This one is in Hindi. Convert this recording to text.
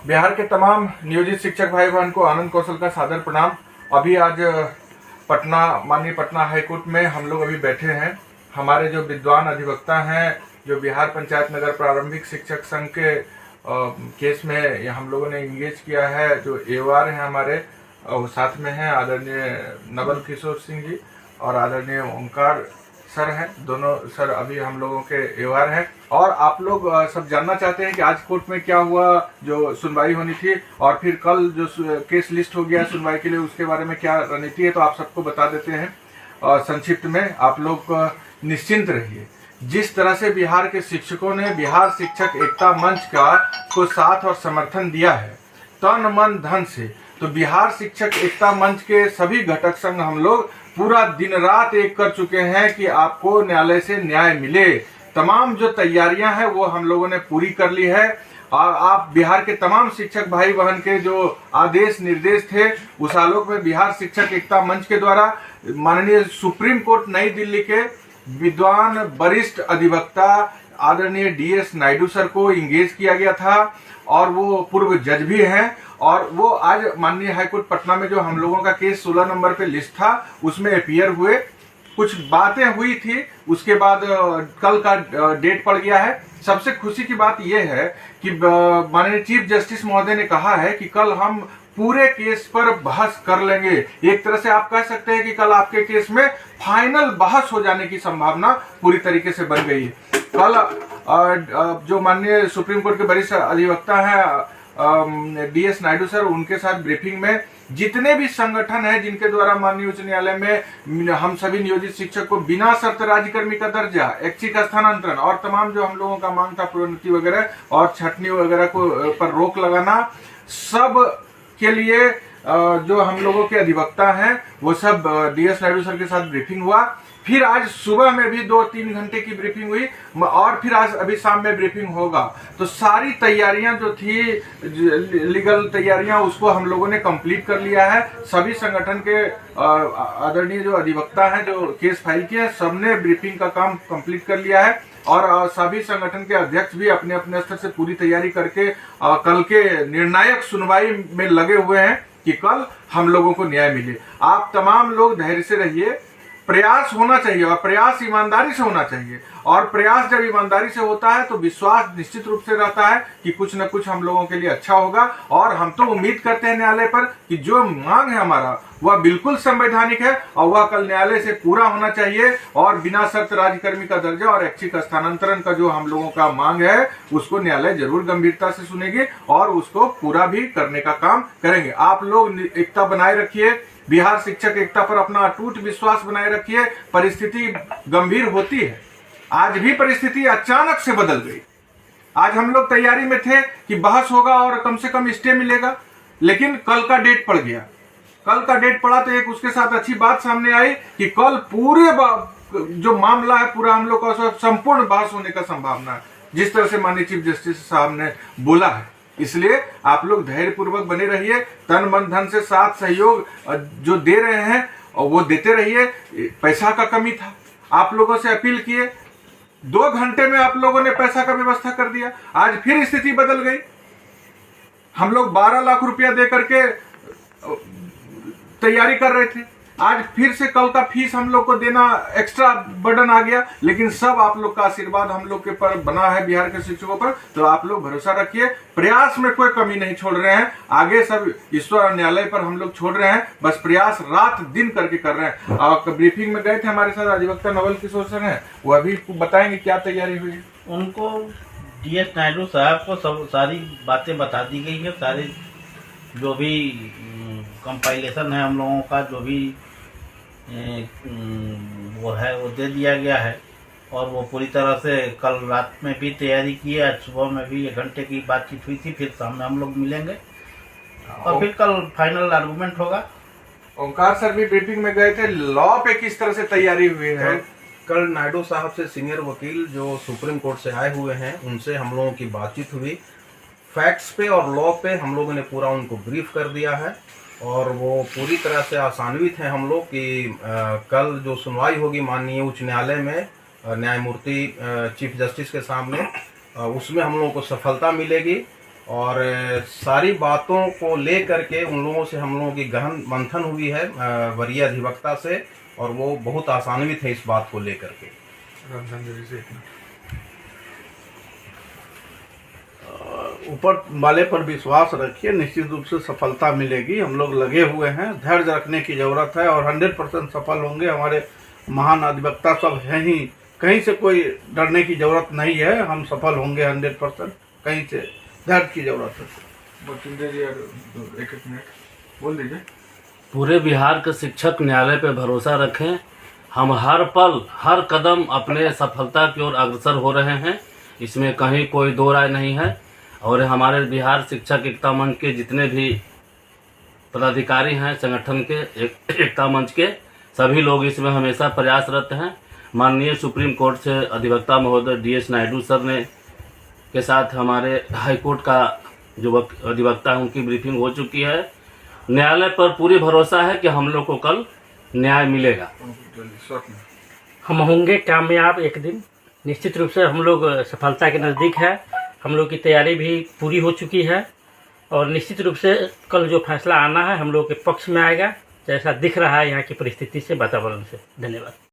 बिहार के तमाम नियोजित शिक्षक भाई बहन को आनंद कौशल का सादर प्रणाम। अभी आज पटना, माननीय पटना हाईकोर्ट में हम लोग अभी बैठे हैं। हमारे जो विद्वान अधिवक्ता हैं, जो बिहार पंचायत नगर प्रारंभिक शिक्षक संघ के केस में हम लोगों ने इंगेज किया है, जो एवार हैं हमारे, वो साथ में हैं आदरणीय नवल किशोर सिंह जी और आदरणीय ओंकार सर हैं। दोनों सर अभी हम लोगों के एवार हैं। और आप लोग सब जानना चाहते हैं कि आज कोर्ट में क्या हुआ, जो सुनवाई होनी थी, और फिर कल जो केस लिस्ट हो गया सुनवाई के लिए, उसके बारे में क्या रणनीति है, तो आप सबको बता देते हैं। संक्षिप्त में आप लोग निश्चिंत रहिए। जिस तरह से बिहार के शिक्षकों ने बिहार शिक्षक एकता मंच का को साथ और समर्थन दिया है तन मन धन से, तो बिहार शिक्षक एकता मंच के सभी घटक संघ हम लोग पूरा दिन रात एक कर चुके हैं कि आपको न्यायालय से न्याय मिले। तमाम जो तैयारियां हैं वो हम लोगों ने पूरी कर ली है। और आप बिहार के तमाम शिक्षक भाई बहन के जो आदेश निर्देश थे, उस आलोक में बिहार शिक्षक एकता मंच के द्वारा माननीय सुप्रीम कोर्ट नई दिल्ली के विद्वान वरिष्ठ अधिवक्ता आदरणीय DS नायडू सर को इंगेज किया गया था, और वो पूर्व जज भी हैं। और वो आज माननीय हाईकोर्ट पटना में जो हम लोगों का केस 16 नंबर पे लिस्ट था, उसमें अपीयर हुए। कुछ बातें हुई थी, उसके बाद कल का डेट पड़ गया है। सबसे खुशी की बात यह है कि माननीय चीफ जस्टिस महोदय ने कहा है कि कल हम पूरे केस पर बहस कर लेंगे। एक तरह से आप कह सकते हैं कि कल आपके केस में फाइनल बहस हो जाने की संभावना पूरी तरीके से बन गई है। कल जो माननीय सुप्रीम कोर्ट के वरिष्ठ अधिवक्ता हैं DS नायडू सर, उनके साथ ब्रीफिंग में जितने भी संगठन हैं जिनके द्वारा माननीय उच्च न्यायालय में हम सभी नियोजित शिक्षक को बिना शर्त राज्यकर्मी का दर्जा, ऐच्छिक स्थानांतरण और तमाम जो हम लोगों का मांग था प्रोन्नति वगैरह और छटनी वगैरह को पर रोक लगाना, सब के लिए जो हम लोगों के अधिवक्ता हैं वो सब DS नायडू सर के साथ ब्रीफिंग हुआ। फिर आज सुबह में भी 2-3 घंटे की ब्रीफिंग हुई, और फिर आज अभी शाम में ब्रीफिंग होगा। तो सारी तैयारियां जो थी, लीगल तैयारियां, उसको हम लोगों ने कंप्लीट कर लिया है। सभी संगठन के आदरणीय जो अधिवक्ता हैं जो केस फाइल किए हैं, सबने ब्रीफिंग का काम कंप्लीट कर लिया है। और सभी संगठन के अध्यक्ष भी अपने अपने स्तर से पूरी तैयारी करके कल के निर्णायक सुनवाई में लगे हुए हैं कि कल हम लोगों को न्याय मिले। आप तमाम लोग धैर्य से रहिए। प्रयास होना चाहिए, और प्रयास ईमानदारी से होना चाहिए। और प्रयास जब ईमानदारी से होता है तो विश्वास निश्चित रूप से रहता है कि कुछ न कुछ हम लोगों के लिए अच्छा होगा। और हम तो उम्मीद करते हैं न्यायालय पर कि जो मांग है हमारा वह बिल्कुल संवैधानिक है, और वह कल न्यायालय से पूरा होना चाहिए। और बिना शर्त राज्यकर्मी का दर्जा और ऐच्छिक स्थानांतरण का जो हम लोगों का मांग है, उसको न्यायालय जरूर गंभीरता से सुनेगी और उसको पूरा भी करने का काम करेंगे। आप लोग एकता बनाए रखिए, बिहार शिक्षक एकता पर अपना अटूट विश्वास बनाए रखिए। परिस्थिति गंभीर होती है, आज भी परिस्थिति अचानक से बदल गई। आज हम लोग तैयारी में थे कि बहस होगा और कम से कम स्टे मिलेगा, लेकिन कल का डेट पड़ गया। कल का डेट पड़ा तो एक उसके साथ अच्छी बात सामने आई कि कल पूरे जो मामला है पूरा हम लोग का संपूर्ण बहस होने का संभावना है, जिस तरह से माननीय चीफ जस्टिस साहब ने बोला है। इसलिए आप लोग धैर्य पूर्वक बने रहिए, तन मन धन से साथ सहयोग जो दे रहे हैं और वो देते रहिए। पैसा का कमी था, आप लोगों से अपील किए, 2 घंटे में आप लोगों ने पैसा का व्यवस्था कर दिया। आज फिर स्थिति बदल गई। हम लोग 12 लाख रुपया दे करके तैयारी कर रहे थे, आज फिर से कल का फीस हम लोग को देना एक्स्ट्रा बर्डन आ गया। लेकिन सब आप लोग का आशीर्वाद हम लोग के पर बना है, बिहार के शिक्षकों पर। तो आप लोग भरोसा रखिए, प्रयास में कोई कमी नहीं छोड़ रहे हैं। आगे सब ईश्वर और न्यायालय पर हम लोग छोड़ रहे हैं, बस प्रयास रात दिन करके कर रहे हैं। और ब्रीफिंग में गए थे हमारे साथ अधिवक्ता नवल किशोर सर हैं, वो अभी बताएंगे क्या तैयारी हुई। उनको DS नायडू साहब को सब सारी बातें बता दी गई है। सारे जो भी कंपाइलेशन है हम लोगों का, जो भी वो है वो दे दिया गया है। और वो पूरी तरह से कल रात में भी तैयारी की है, आज सुबह में भी 1 घंटे की बातचीत हुई थी। फिर शाम में हम लोग मिलेंगे और फिर कल फाइनल आर्गूमेंट होगा। ओंकार सर भी ब्रीफिंग में गए थे, लॉ पे किस तरह से तैयारी हुई है? कल नायडू साहब से सीनियर वकील जो सुप्रीम कोर्ट से आए हुए हैं, उनसे हम लोगों की बातचीत हुई। फैक्ट्स पे और लॉ पे हम लोगों ने पूरा उनको ब्रीफ कर दिया है, और वो पूरी तरह से आशान्वित हैं हम लोग कि कल जो सुनवाई होगी माननीय उच्च न्यायालय में न्यायमूर्ति चीफ जस्टिस के सामने, उसमें हम लोगों को सफलता मिलेगी। और सारी बातों को ले करके उन लोगों से हम लोगों की गहन मंथन हुई है वरीय अधिवक्ता से, और वो बहुत आसान्वित है इस बात को लेकर के। रामचंद्र जी से एक मिनट। ऊपर वाले पर विश्वास रखिए, निश्चित रूप से सफलता मिलेगी। हम लोग लगे हुए हैं, धैर्य रखने की जरूरत है और 100% सफल होंगे। हमारे महान अधिवक्ता सब हैं ही, कहीं से कोई डरने की जरूरत नहीं है। हम सफल होंगे 100%, कहीं से धैर्य की जरूरत है। बचिंदर जी एक मिनट बोल दीजिए। पूरे बिहार के शिक्षक न्यायालय पर भरोसा रखें। हम हर पल हर कदम अपने सफलता की ओर अग्रसर हो रहे हैं, इसमें कहीं कोई दो राय नहीं है। और हमारे बिहार शिक्षक एकता मंच के जितने भी पदाधिकारी हैं संगठन के, एकता मंच के सभी लोग इसमें हमेशा प्रयासरत हैं। माननीय सुप्रीम कोर्ट से अधिवक्ता महोदय DS नायडू सर ने के साथ हमारे हाईकोर्ट का जो अधिवक्ता है उनकी ब्रीफिंग हो चुकी है। न्यायालय पर पूरी भरोसा है कि हम लोग को कल न्याय मिलेगा। हम होंगे कामयाब एक दिन, निश्चित रूप से हम लोग सफलता के नज़दीक है। हम लोग की तैयारी भी पूरी हो चुकी है और निश्चित रूप से कल जो फैसला आना है हम लोग के पक्ष में आएगा, जैसा दिख रहा है यहाँ की परिस्थिति से, वातावरण से। धन्यवाद।